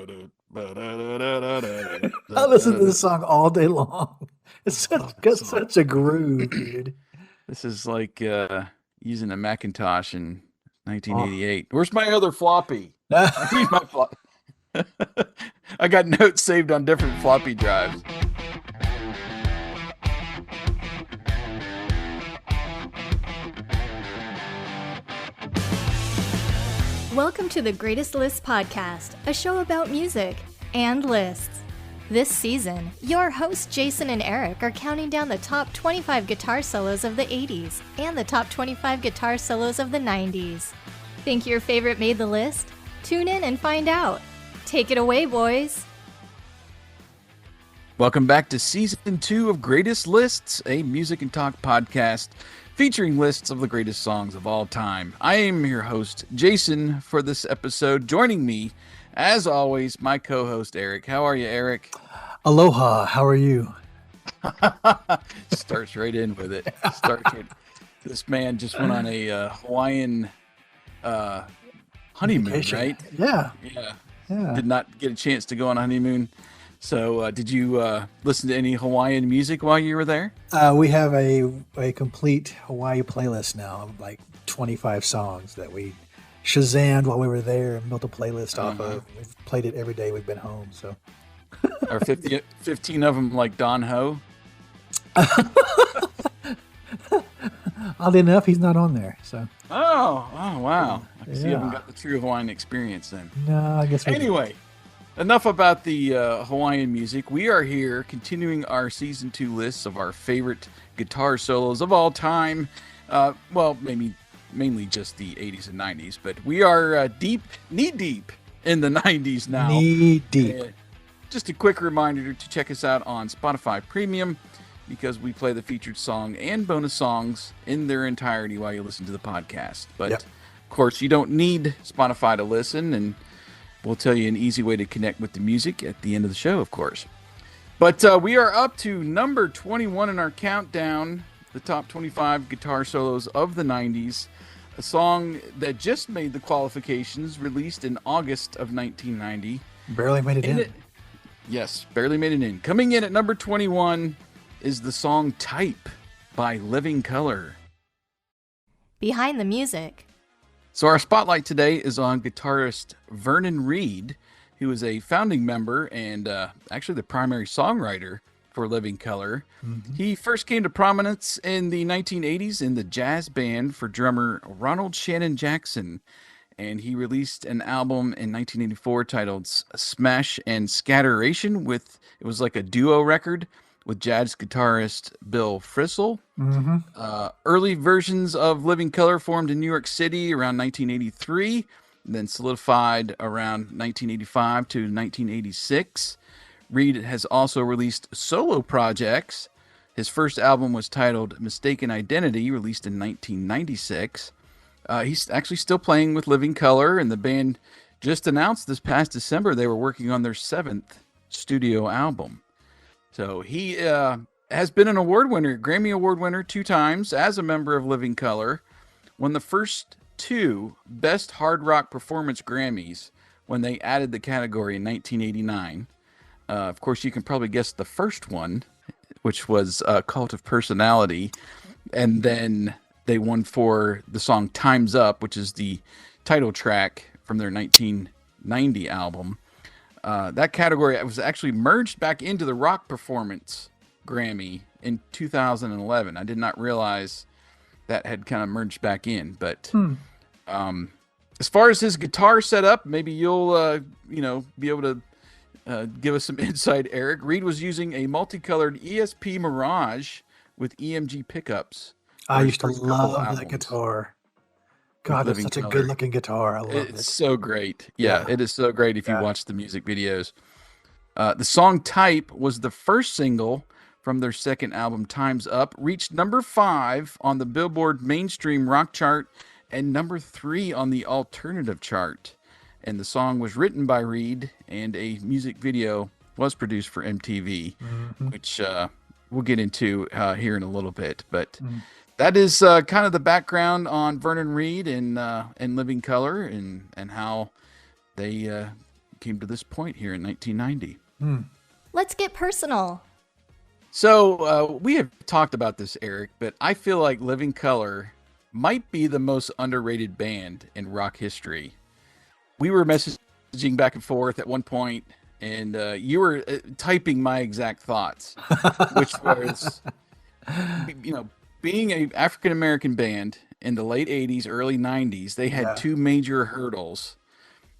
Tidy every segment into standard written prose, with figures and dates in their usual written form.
I listen to this song all day long. It's I such love that got song. such a groove, dude. This is like using a Macintosh in Oh. 1988. Where's my other floppy? I need my floppy. I got notes saved on different floppy drives. Welcome to the Greatest Lists podcast, a show about music and lists. This season, your hosts Jason and Eric are counting down the top 25 guitar solos of the 80s and the top 25 guitar solos of the 90s. Think your favorite made the list? Tune in and find out. Take it away, boys. Welcome back to Season 2 of Greatest Lists, a music and talk podcast featuring lists of the greatest songs of all time. I am your host, Jason, for this episode. Joining me, as always, my co-host, Eric. How are you, Eric? Aloha, how are you? Starts right in with it. This man just went on a Hawaiian honeymoon, Vacation. right? Yeah. Yeah. Did not get a chance to go on a honeymoon. So did you listen to any Hawaiian music while you were there? We have a complete Hawaii playlist now of like 25 songs that we Shazammed while we were there and built a playlist off of. We've played it every day we've been home. So, Are 15 of them like Don Ho? oddly enough, he's not on there. So, Oh, wow. I guess you Yeah. haven't got the true Hawaiian experience then. no, I guess we Anyway, enough about the Hawaiian music. We are here continuing our Season 2 lists of our favorite guitar solos of all time. Well, mainly just the 80s and 90s, but we are knee-deep in the 90s now. knee deep. Just a quick reminder to check us out on Spotify Premium because we play the featured song and bonus songs in their entirety while you listen to the podcast. But, Yep. of course, you don't need Spotify to listen, and we'll tell you an easy way to connect with the music at the end of the show, of course. But we are up to number 21 in our countdown, the top 25 guitar solos of the 90s, a song that just made the qualifications, released in August of 1990. Barely made it in. Yes, barely made it in. Coming in at number 21 is the song Type by Living Colour. Behind the music. So our spotlight today is on guitarist Vernon Reid, who is a founding member and actually the primary songwriter for Living Colour. Mm-hmm. He first came to prominence in the 1980s in the jazz band for drummer Ronald Shannon Jackson, and he released an album in 1984 titled Smash and Scatteration. It was like a duo record with jazz guitarist Bill Frisell. Mm-hmm. Early versions of Living Colour formed in New York City around 1983, then solidified around 1985 to 1986. Reid has also released solo projects. His first album was titled Mistaken Identity, released in 1996. He's actually still playing with Living Colour, and the band just announced this past December they were working on their 7th studio album. So he has been an award winner, Grammy Award winner 2 times as a member of Living Colour. Won the first 2 Best Hard Rock Performance Grammys when they added the category in 1989. Of course, you can probably guess the first one, which was Cult of Personality. And then they won for the song Time's Up, which is the title track from their 1990 album. That category was actually merged back into the Rock Performance Grammy in 2011. I did not realize that had kind of merged back in. But as far as his guitar setup, maybe you'll be able to give us some insight, Eric. Reid was using a multicolored ESP Mirage with EMG pickups. I used to love that guitar. God, that's Living such a Colour. good-looking guitar. I love It's it. so great. Yeah, it is so great if you Yeah. watch the music videos. The song Type was the first single from their second album, Time's Up, reached number 5 on the Billboard mainstream rock chart and number 3 on the alternative chart. And the song was written by Reid, and a music video was produced for MTV, which we'll get into here in a little bit. But that is kind of the background on Vernon Reid and Living Colour and how they came to this point here in 1990. Let's get personal. So we have talked about this, Eric, but I feel like Living Colour might be the most underrated band in rock history. We were messaging back and forth at one point, and you were typing my exact thoughts, which was, being an African-American band in the late 80s, early 90s, they had two major hurdles.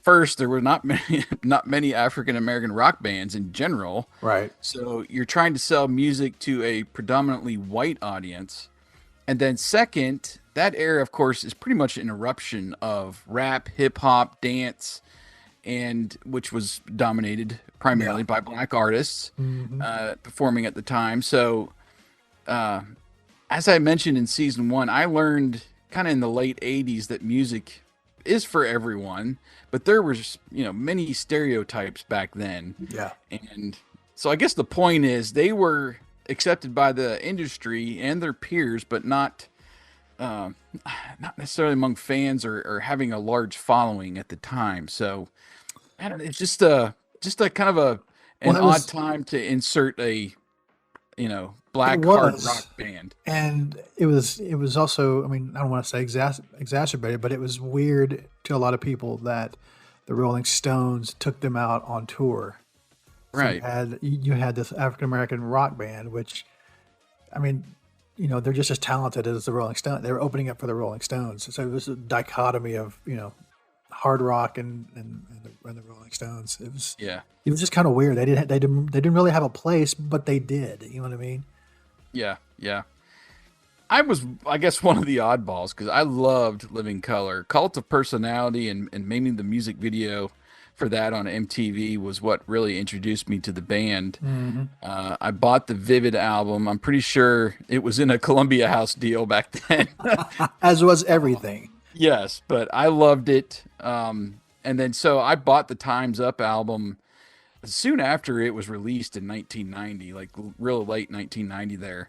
First, there were not many African-American rock bands in general. Right. So you're trying to sell music to a predominantly white audience. And then second, that era, of course, is pretty much an eruption of rap, hip hop, dance, and which was dominated primarily by black artists performing at the time. So, as I mentioned in season 1, I learned kind of in the late 80s that music is for everyone, but there was, many stereotypes back then. Yeah. And so I guess the point is they were accepted by the industry and their peers, but not necessarily among fans or having a large following at the time. So I don't know, it's just a kind of an odd time to insert a black hard rock band. And it was also, I mean, I don't want to say exacerbated, but it was weird to a lot of people that the Rolling Stones took them out on tour. So Right. You had this African American rock band, which, I mean, they're just as talented as the Rolling Stones. They were opening up for the Rolling Stones, so it was a dichotomy of hard rock and the Rolling Stones. It was just kind of weird. They didn't really have a place, but they did. You know what I mean? Yeah. I was, I guess, one of the oddballs because I loved Living Colour. Cult of Personality and maybe the music video for that on MTV was what really introduced me to the band. I bought the Vivid album. I'm pretty sure it was in a Columbia House deal back then. As was everything. Yes, but I loved it. And then so I bought the Time's Up album soon after it was released in 1990, like real late 1990 there.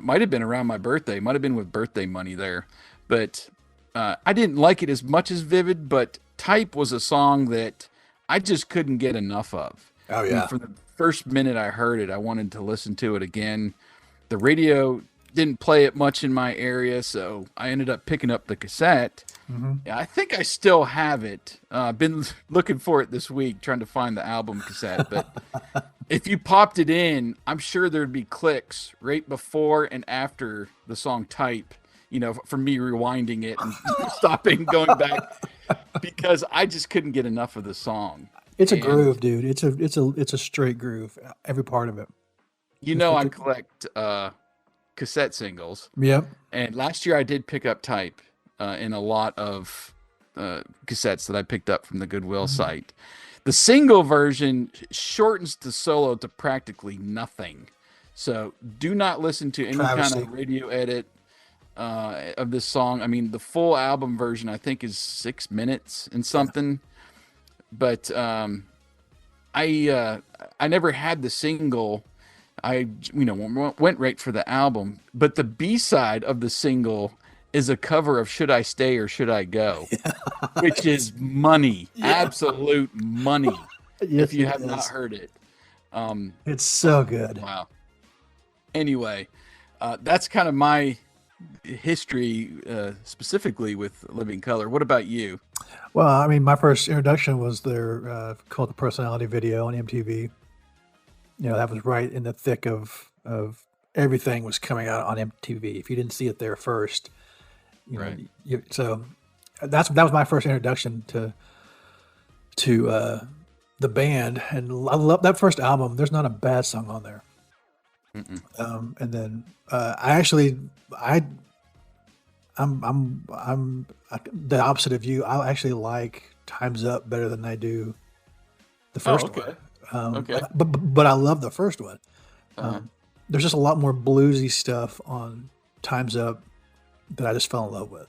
Might have been around my birthday, might have been with birthday money there. But I didn't like it as much as Vivid, but Type was a song that I just couldn't get enough of. Oh, yeah. And from the first minute I heard it, I wanted to listen to it again. The radio didn't play it much in my area, so I ended up picking up the cassette. Yeah, I think I still have it. Been looking for it this week, trying to find the album cassette. But if you popped it in, I'm sure there'd be clicks right before and after the song Type, for me rewinding it and stopping, going back, because I just couldn't get enough of the song. It's a groove, dude. It's a straight groove. Every part of it. I collect cassette singles. Yep. And last year I did pick up Type in a lot of cassettes that I picked up from the Goodwill site. The single version shortens the solo to practically nothing. So do not listen to any kind of radio edit of this song. I mean, the full album version I think is 6 minutes and something. But I never had the single. I went right for the album, but the B-side of the single is a cover of Should I Stay or Should I Go, which is money, absolute money. Yes, if you have not heard it. It's so good. Wow. Anyway, that's kind of my history specifically with Living Colour. What about you? Well, I mean, my first introduction was their Cult of Personality video on MTV. That was right in the thick of everything was coming out on MTV. If you didn't see it there first, right. So that was my first introduction to the band, and I love that first album. There's not a bad song on there. And then I'm the opposite of you. I actually like Time's Up better than I do the first one. Okay. But I love the first one. There's just a lot more bluesy stuff on Time's Up that I just fell in love with.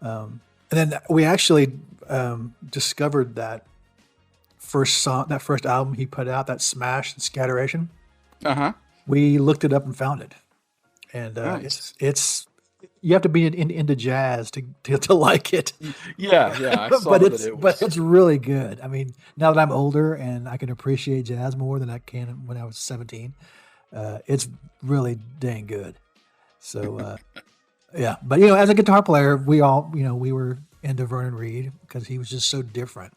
And then we actually discovered that first song, that first album he put out, that Smash and Scatteration. We looked it up and found it. And nice. you have to be into jazz to like it. Yeah, I saw but it's really good. I mean, now that I'm older and I can appreciate jazz more than I can when I was 17, it's really dang good. So yeah, but as a guitar player, we all we were into Vernon Reid because he was just so different.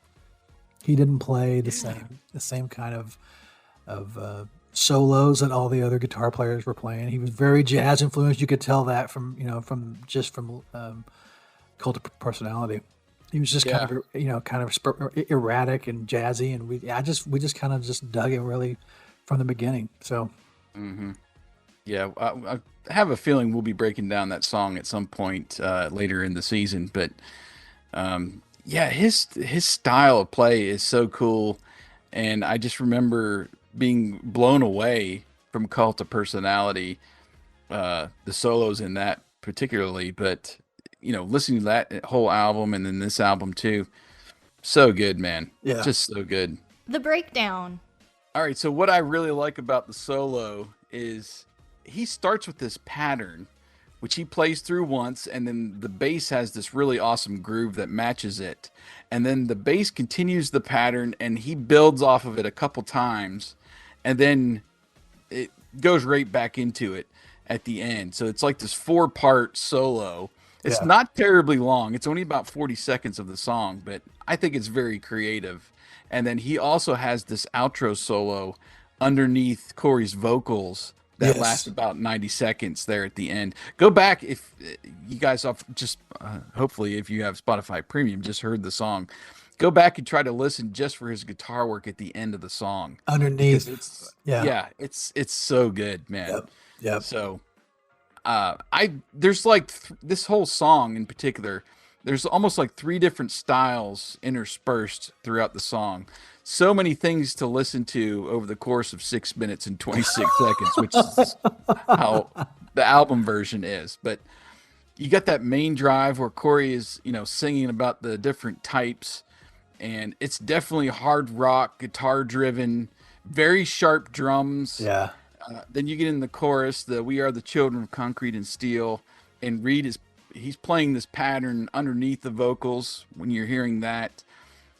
He didn't play the same kind of solos that all the other guitar players were playing. He was very jazz influenced. You could tell that from Cult of Personality. He was just kind of erratic and jazzy, and we just kind of just dug it really from the beginning. So, yeah, I have a feeling we'll be breaking down that song at some point later in the season. But his style of play is so cool, and I just remember being blown away from Cult of Personality, the solos in that particularly, but listening to that whole album and then this album too, so good, man. Yeah, just so good. The breakdown. All right, so what I really like about the solo is he starts with this pattern which he plays through once, and then the bass has this really awesome groove that matches it, and then the bass continues the pattern and he builds off of it a couple times, and then it goes right back into it at the end. So it's like this 4-part solo. It's not terribly long. It's only about 40 seconds of the song, but I think it's very creative. And then he also has this outro solo underneath Corey's vocals that lasts about 90 seconds there at the end. Go back if you guys have just, hopefully if you have Spotify Premium, just heard the song. Go back and try to listen just for his guitar work at the end of the song. Underneath. It's so good, man. Yep. So there's like this whole song in particular, there's almost like 3 different styles interspersed throughout the song. So many things to listen to over the course of 6 minutes and 26 seconds, which is how the album version is. But you got that main drive where Corey is, singing about the different types, and it's definitely hard rock, guitar driven, very sharp drums. Yeah. Then you get in the chorus, the "We Are the Children of Concrete and Steel," and Reid he's playing this pattern underneath the vocals when you're hearing that.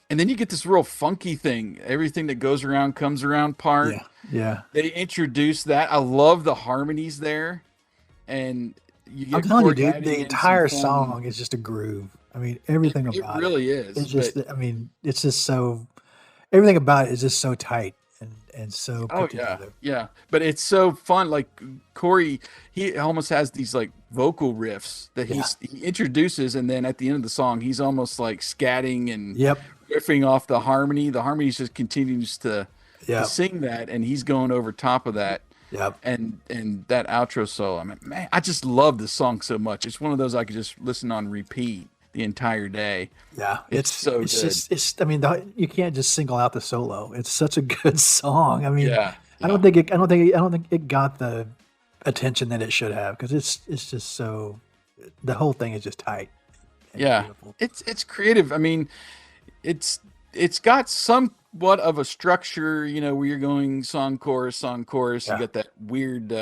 And then you get this real funky thing. Everything that goes around comes around part. Yeah. They introduce that. I love the harmonies there. And you get I'm telling you, dude, the entire song is just a groove. I mean, everything about it. It really is. It's just, it's just so, everything about it is just so tight and so put together. Yeah. But it's so fun. Like Corey, he almost has these like vocal riffs that he introduces, and then at the end of the song, he's almost like scatting and riffing off the harmony. The harmony just continues to sing that, and he's going over top of that. And that outro solo. I mean, man, I just love this song so much. It's one of those I could just listen on repeat the entire day. Yeah, it's so good. Just I mean, you can't just single out the solo. It's such a good song. I mean, I don't think it got the attention that it should have, because it's just so, the whole thing is just tight. Beautiful. It's creative. I mean, it's got somewhat of a structure, where you're going song chorus. You got that weird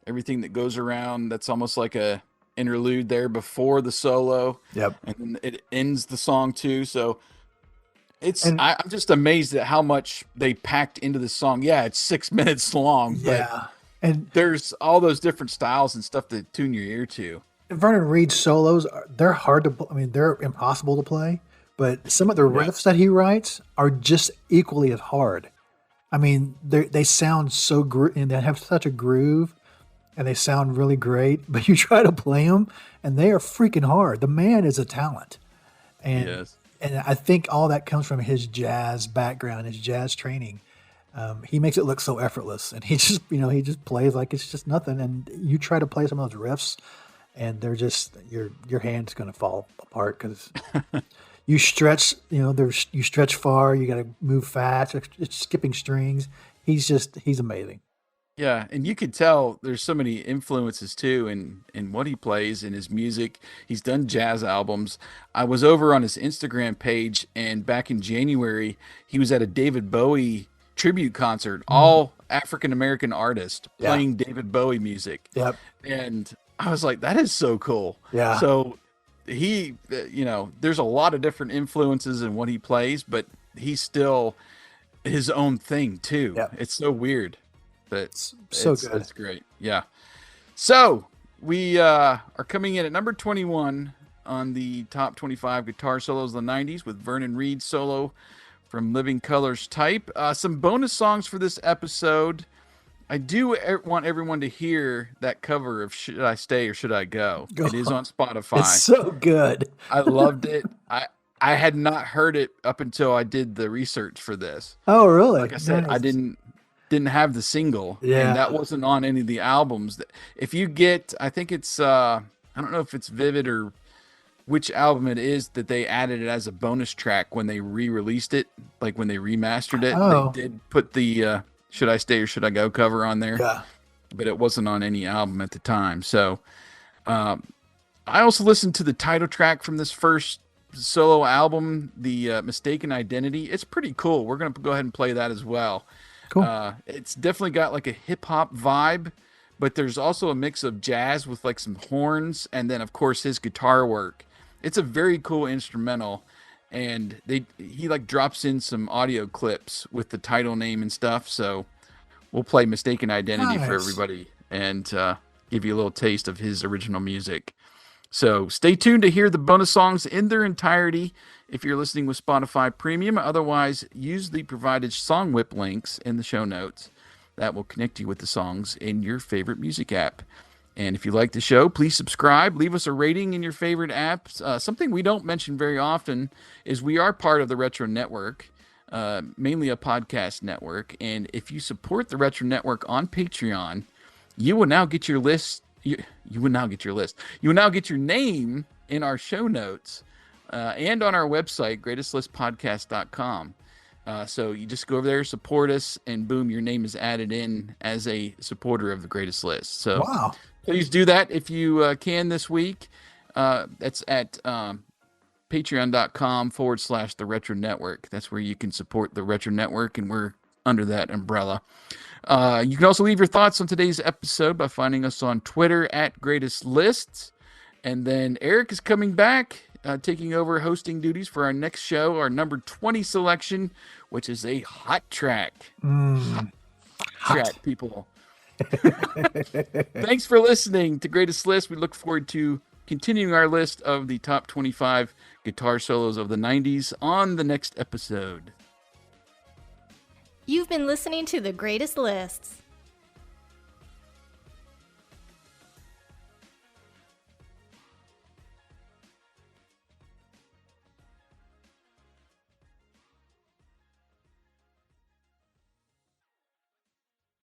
everything that goes around that's almost like a interlude there before the solo. And then it ends the song too. So I'm just amazed at how much they packed into the song. It's 6 minutes long, but and there's all those different styles and stuff to tune your ear to. Vernon Reid solos, they're hard to, they're impossible to play, but some of the riffs that he writes are just equally as hard. I mean, they sound so and they have such a groove, and they sound really great, but you try to play them and they are freaking hard. The man is a talent. And I think all that comes from his jazz background, his jazz training. He makes it look so effortless, and he just plays like it's just nothing. And you try to play some of those riffs, and they're just, your hand's going to fall apart, because you stretch, you stretch far, you got to move fast. It's skipping strings. He's amazing. Yeah, and you could tell there's so many influences too in what he plays, in his music. He's done jazz albums. I was over on his Instagram page, and back in January, he was at a David Bowie tribute concert, all African-American artists playing David Bowie music. Yep. And I was like, that is so cool. Yeah. So he, there's a lot of different influences in what he plays, but he's still his own thing too. Yeah. It's so weird, but it's so good. It's great. Yeah. So we are coming in at number 21 on the top 25 guitar solos of the 90s with Vernon Reid solo from Living Colors Type. Some bonus songs for this episode. I do want everyone to hear that cover of Should I Stay or Should I Go? It is on Spotify. It's so good. I loved it. I had not heard it up until I did the research for this. Oh, really? Like I said, nice. I didn't have the single. Yeah. And that wasn't on any of the albums. If you get, I think it's, I don't know if it's Vivid or which album it is that they added it as a bonus track when they re-released it, like when they remastered it. Oh. They did put the Should I Stay or Should I Go cover on there. Yeah. But it wasn't on any album at the time. So I also listened to the title track from this first solo album, the Mistaken Identity. It's pretty cool. We're going to go ahead and play that as well. Cool. It's definitely got like a hip-hop vibe, but there's also a mix of jazz with like some horns, and then of course his guitar work. It's a very cool instrumental, and he like drops in some audio clips with the title name and stuff. So we'll play Mistaken Identity for everybody and give you a little taste of his original music. So stay tuned to hear the bonus songs in their entirety if you're listening with Spotify Premium. Otherwise, use the provided song whip links in the show notes. That will connect you with the songs in your favorite music app. And if you like the show, please subscribe. Leave us a rating in your favorite apps. Something we don't mention very often is we are part of the Retro Network, mainly a podcast network. And if you support the Retro Network on Patreon, you will now get your list. You will now get your list. You will now get your name in our show notes and on our website, greatestlistpodcast.com. So you just go over there, support us, and boom, your name is added in as a supporter of the Greatest List. So wow. Please do that if you can this week. That's at patreon.com/the Retro Network. That's where you can support the Retro Network, and we're under that umbrella. You can also leave your thoughts on today's episode by finding us on Twitter at Greatest Lists. And then Eric is coming back, taking over hosting duties for our next show, our number 20 selection, which is a hot track. Hot track, people. Thanks for listening to Greatest List. We look forward to continuing our list of the top 25 guitar solos of the 90s on the next episode. You've been listening to The Greatest Lists.